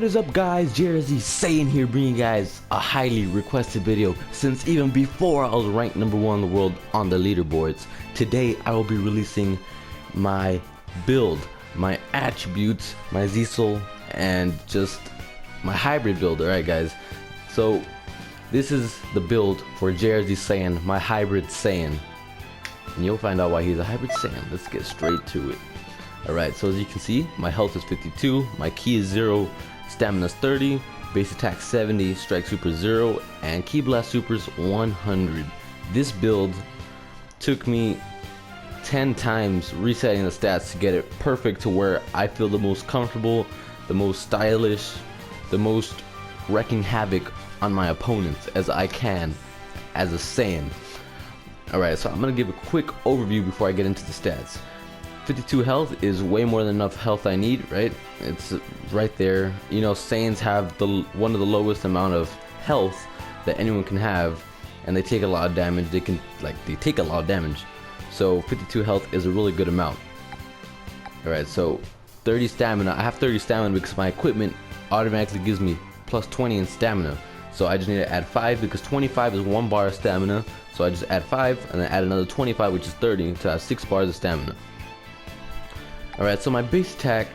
is up, guys? JrzSaiyan here, bringing you guys a highly requested video since even before I was ranked #1 in the world on the leaderboards. Today I will be releasing my build, my attributes, my Z-Soul, and just my hybrid build. Alright guys, so this is the build for JrzSaiyan, my hybrid Saiyan. And you'll find out why he's a hybrid Saiyan. Let's get straight to it. Alright, so as you can see, my health is 52, my ki is 0, stamina is 30, base attack 70, strike super 0, and ki blast super is 100. This build took me 10 times resetting the stats to get it perfect to where I feel the most comfortable, the most stylish, the most wrecking havoc on my opponents as I can as a Saiyan. Alright, so I'm going to give a quick overview before I get into the stats. 52 health is way more than enough health I need, right? It's right there. You know, Saiyans have one of the lowest amount of health that anyone can have, and they take a lot of damage. They take a lot of damage. So 52 health is a really good amount. Alright, so 30 stamina. I have 30 stamina because my equipment automatically gives me plus 20 in stamina. So I just need to add 5 because 25 is 1 bar of stamina. So I just add 5 and then add another 25, which is 30, to have 6 bars of stamina. Alright, so my base attack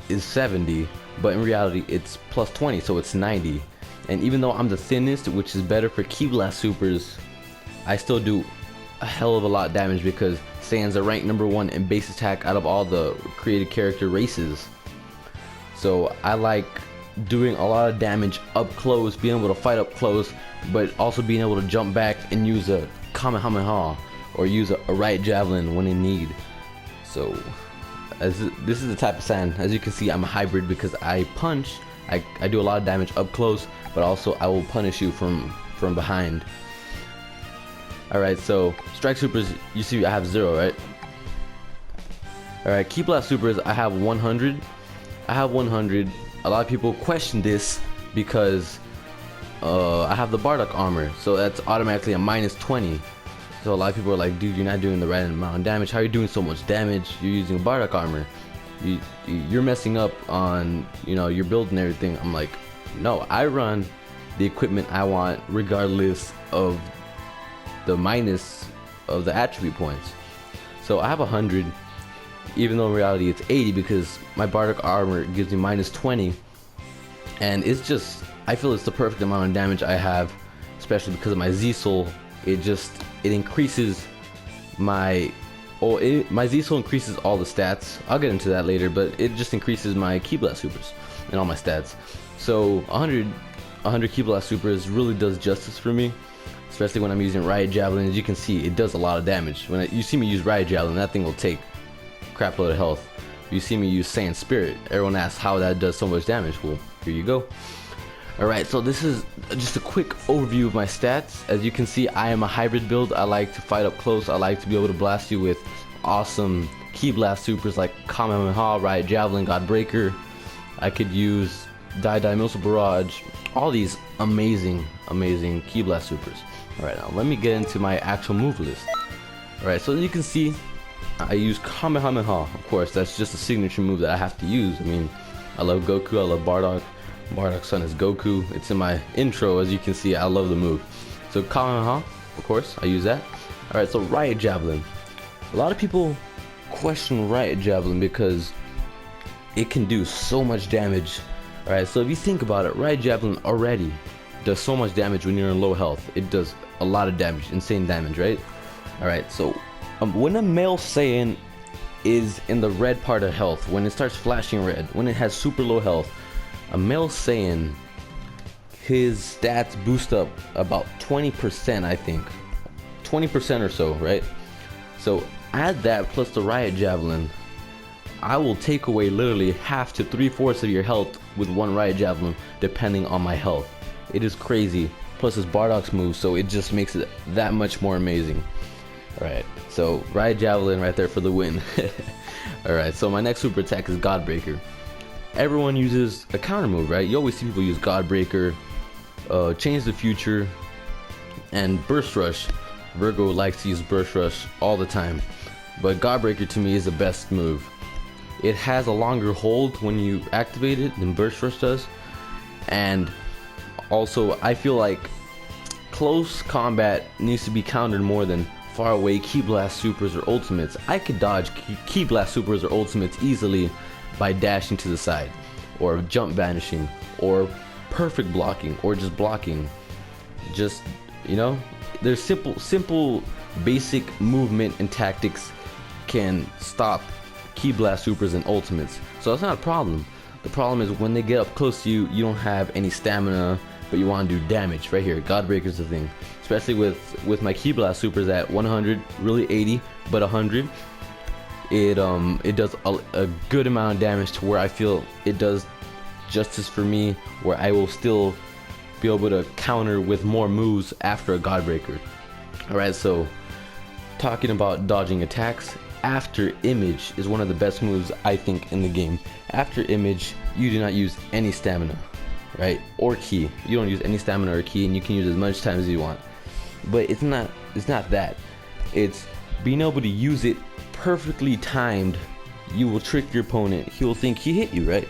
is 70, but in reality it's plus 20, so it's 90. And even though I'm the thinnest, which is better for ki blast supers, I still do a hell of a lot of damage because Saiyans are ranked #1 in base attack out of all the created character races. So I like doing a lot of damage up close, being able to fight up close, but also being able to jump back and use a Kamehameha or use a right javelin when in need. So this is the type of Saiyan. As you can see, I'm a hybrid because I punch. I do a lot of damage up close, but also I will punish you from behind. Alright, so strike supers, you see I have 0, right? Alright, ki blast supers, I have 100. I have 100. A lot of people question this because I have the Bardock armor, so that's automatically a minus 20. So a lot of people are like, dude, you're not doing the right amount of damage. How are you doing so much damage? You're using Bardock armor. You're messing up on, you know, your build and everything. I'm like, no, I run the equipment I want regardless of the minus of the attribute points. So I have 100, even though in reality it's 80 because my Bardock armor gives me minus 20. And it's just, I feel it's the perfect amount of damage I have, especially because of my Z-Soul. It increases my my Z-Soul increases all the stats. I'll get into that later, but it just increases my ki blast supers and all my stats. So 100 ki blast supers really does justice for me, especially when I'm using riot javelin. As you can see, it does a lot of damage. When you see me use riot javelin, that thing will take a crap load of health. You see me use Saiyan spirit, everyone asks how that does so much damage. Well, here you go. Alright, so this is just a quick overview of my stats. As you can see, I am a hybrid build. I like to fight up close. I like to be able to blast you with awesome ki blast supers like Kamehameha, Riot Javelin, Godbreaker. I could use Die Missile Barrage. All these amazing ki blast supers. Alright, now let me get into my actual move list. Alright, so as you can see, I use Kamehameha. Of course, that's just a signature move that I have to use. I mean, I love Goku, I love Bardock. Bardock's son is Goku. It's in my intro. As you can see, I love the move. So Kamehameha, of course, I use that. Alright, so Riot Javelin. A lot of people question Riot Javelin because it can do so much damage. Alright, so if you think about it, Riot Javelin already does so much damage when you're in low health. It does a lot of damage, insane damage, right? Alright, so when a male Saiyan is in the red part of health, when it starts flashing red, when it has super low health, a male Saiyan, his stats boost up about 20%, I think. 20% or so, right? So add that plus the Riot Javelin. I will take away literally half to 3/4 of your health with one Riot Javelin, depending on my health. It is crazy. Plus it's Bardock's move, so it just makes it that much more amazing. Alright, so Riot Javelin right there for the win. Alright, so my next super attack is Godbreaker. Everyone uses a counter move, right? You always see people use Godbreaker, Change the Future, and Burst Rush. Virgo likes to use Burst Rush all the time, but Godbreaker to me is the best move. It has a longer hold when you activate it than Burst Rush does, And also, I feel like close combat needs to be countered more than far away ki blast supers or ultimates. I could dodge ki blast supers or ultimates easily by dashing to the side, or jump vanishing, or perfect blocking, or just blocking. Just, you know, there's simple basic movement and tactics can stop ki blast supers and ultimates, so that's not a problem. The problem is when they get up close to you, you don't have any stamina, but you want to do damage. Right here, Godbreaker's the thing, especially with my ki blast supers at 100, really 80, but 100. It does a good amount of damage to where I feel it does justice for me, where I will still be able to counter with more moves after a Godbreaker. Alright, so talking about dodging attacks, after image is one of the best moves I think in the game. After image, you do not use any stamina, right? Or ki. You don't use any stamina or ki, and you can use as much time as you want. But it's not that. It's being able to use it perfectly timed. You will trick your opponent. He will think he hit you, right?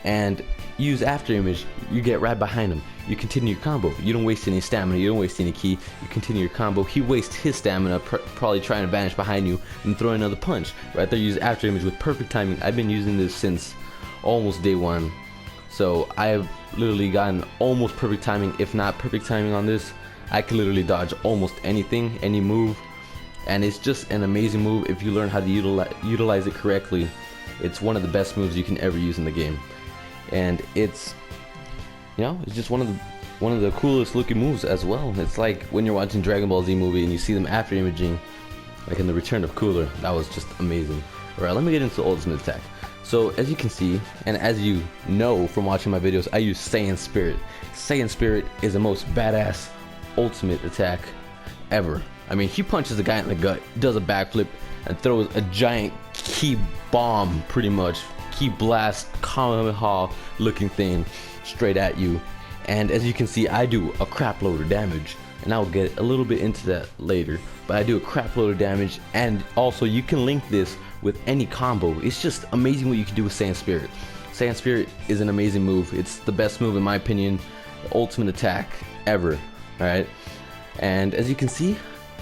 And use after image, you get right behind him. You continue your combo. You don't waste any stamina, you don't waste any ki. You continue your combo. He wastes his stamina, probably trying to vanish behind you and throw another punch. Right there, use after image with perfect timing. I've been using this since almost day one. So I've literally gotten almost perfect timing, if not perfect timing on this. I can literally dodge almost anything, any move. And it's just an amazing move if you learn how to utilize it correctly. It's one of the best moves you can ever use in the game. And it's, you know, it's just one of the coolest looking moves as well. It's like when you're watching Dragon Ball Z movie and you see them after imaging, like in the Return of Cooler. That was just amazing. Alright, let me get into the ultimate attack. So as you can see, and as you know from watching my videos, I use Saiyan Spirit. Saiyan Spirit is the most badass ultimate attack ever. I mean, he punches a guy in the gut, does a backflip, and throws a giant ki bomb, pretty much ki blast Kamehameha looking thing straight at you. And as you can see, I do a crap load of damage, and I'll get a little bit into that later, but I do a crap load of damage. And also you can link this with any combo. It's just amazing what you can do with Saiyan Spirit. Saiyan Spirit is an amazing move. It's the best move in my opinion, the ultimate attack ever. Alright, and as you can see,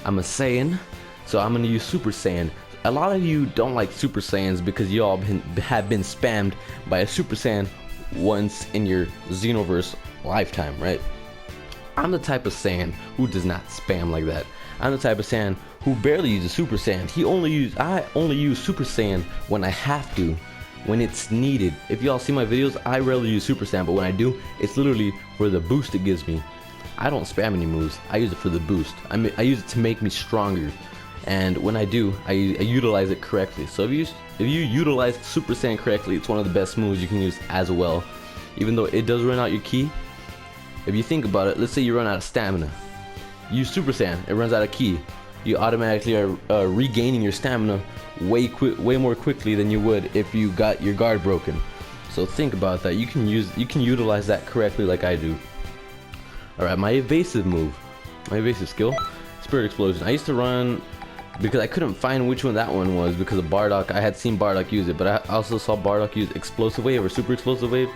I'm a Saiyan, so I'm gonna use Super Saiyan. A lot of you don't like Super Saiyans because you all have been spammed by a Super Saiyan once in your Xenoverse lifetime, right? I'm the type of Saiyan who does not spam like that. I'm the type of Saiyan who barely uses Super Saiyan. I only use Super Saiyan when I have to, when it's needed. If y'all see my videos, I rarely use Super Saiyan, but when I do, it's literally for the boost it gives me. I don't spam any moves. I use it for the boost. I use it to make me stronger. And when I do, I utilize it correctly. So if you utilize Super Saiyan correctly, it's one of the best moves you can use as well. Even though it does run out your ki, if you think about it, let's say you run out of stamina, use Super Saiyan, it runs out of ki, you automatically are regaining your stamina way more quickly than you would if you got your guard broken. So think about that. You can utilize that correctly like I do. Alright, my evasive move, my evasive skill, Spirit Explosion. I used to run, because I couldn't find which one that one was because of Bardock. I had seen Bardock use it, but I also saw Bardock use Explosive Wave or Super Explosive Wave,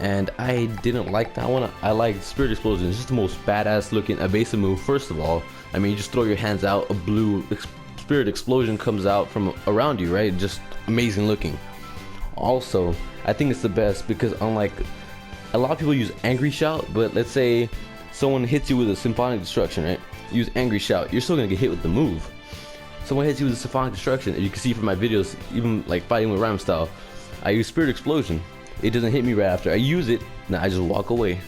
and I didn't like that one. I like Spirit Explosion. It's just the most badass looking evasive move. First of all, I mean, you just throw your hands out, a blue Spirit Explosion comes out from around you, right? Just amazing looking. Also, I think it's the best because unlike a lot of people use Angry Shout, but let's say someone hits you with a Symphonic Destruction, right? Use Angry Shout, you're still gonna get hit with the move. Someone hits you with a Symphonic Destruction, and you can see from my videos, even like fighting with Ram style, I use Spirit Explosion. It doesn't hit me right after I use it. Now I just walk away.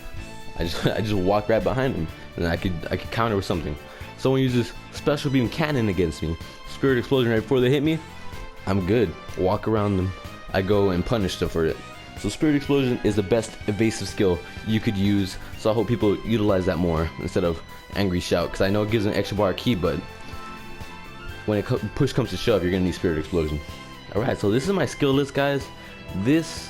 I just walk right behind them, and I could counter with something. Someone uses Special Beam Cannon against me, Spirit Explosion right before they hit me, I'm good. Walk around them. I go and punish them for it. So Spirit Explosion is the best evasive skill you could use, so I hope people utilize that more instead of Angry Shout, because I know it gives an extra bar key, but when push comes to shove, you're gonna need Spirit Explosion. Alright, so this is my skill list, guys. This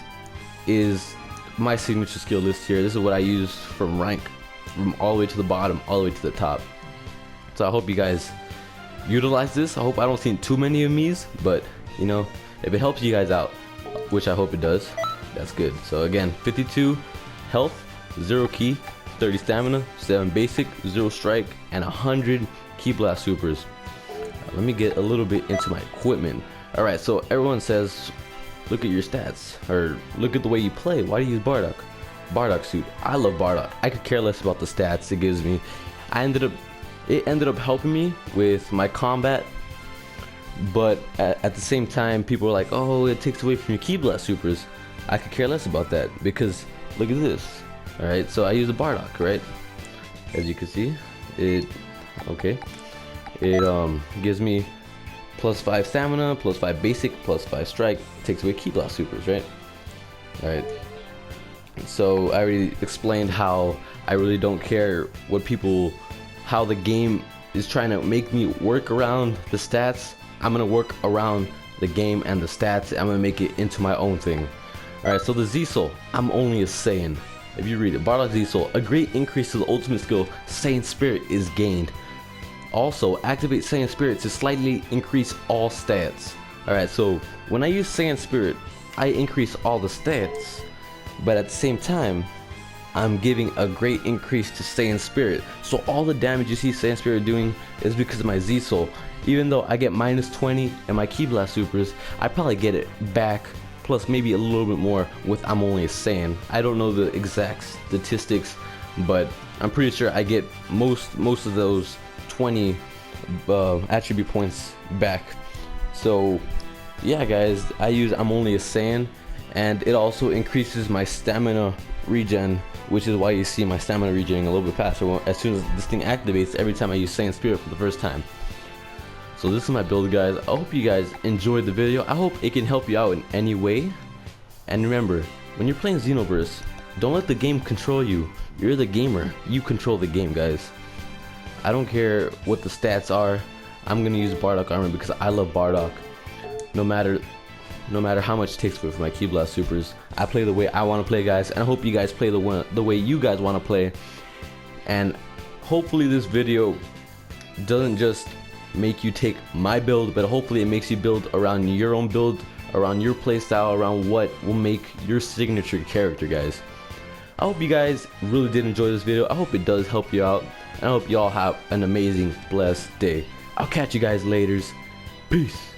is my signature skill list here. This is what I use from rank, from all the way to the bottom, all the way to the top. So I hope you guys utilize this. I hope I don't see too many of me's, but you know, if it helps you guys out, which I hope it does, that's good. So again, 52 health, 0 ki, 30 stamina, 7 basic, 0 strike, and 100 ki blast supers. Let me get a little bit into my equipment. Alright, so everyone says, look at your stats, or look at the way you play. Why do you use Bardock? Bardock suit. I love Bardock. I could care less about the stats it gives me. It ended up helping me with my combat, but at the same time, people were like, oh, it takes away from your ki blast supers. I could care less about that, because look at this. Alright, so I use a Bardock, right? As you can see, it gives me plus 5 stamina, plus 5 basic, plus 5 strike. It takes away ki blast supers, right? Alright. So I already explained how I really don't care how the game is trying to make me work around the stats. I'm gonna work around the game and the stats. I'm gonna make it into my own thing. Alright, so the Z-Soul, I'm only a Saiyan. If you read it, Bardock Z-Soul, a great increase to the ultimate skill, Saiyan Spirit is gained. Also, activate Saiyan Spirit to slightly increase all stats. Alright, so when I use Saiyan Spirit, I increase all the stats, but at the same time, I'm giving a great increase to Saiyan Spirit. So all the damage you see Saiyan Spirit doing is because of my Z-Soul. Even though I get minus 20 and my ki blast supers, I probably get it back, plus maybe a little bit more with I'm only a Saiyan. I don't know the exact statistics, but I'm pretty sure I get most of those 20 attribute points back. So yeah guys, I use I'm only a Saiyan, and it also increases my stamina regen, which is why you see my stamina regen a little bit faster as soon as this thing activates every time I use Saiyan Spirit for the first time. So this is my build, guys. I hope you guys enjoyed the video. I hope it can help you out in any way. And remember, when you're playing Xenoverse, don't let the game control you. You're the gamer. You control the game, guys. I don't care what the stats are. I'm gonna use Bardock armor because I love Bardock. No matter how much it takes away from my ki blast supers, I play the way I want to play, guys. And I hope you guys play the way you guys want to play. And hopefully this video doesn't just make you take my build, but hopefully it makes you build around your own build, around your playstyle, around what will make your signature character, guys. I hope you guys really did enjoy this video. I hope it does help you out, and I hope you all have an amazing, blessed day. I'll catch you guys later. Peace.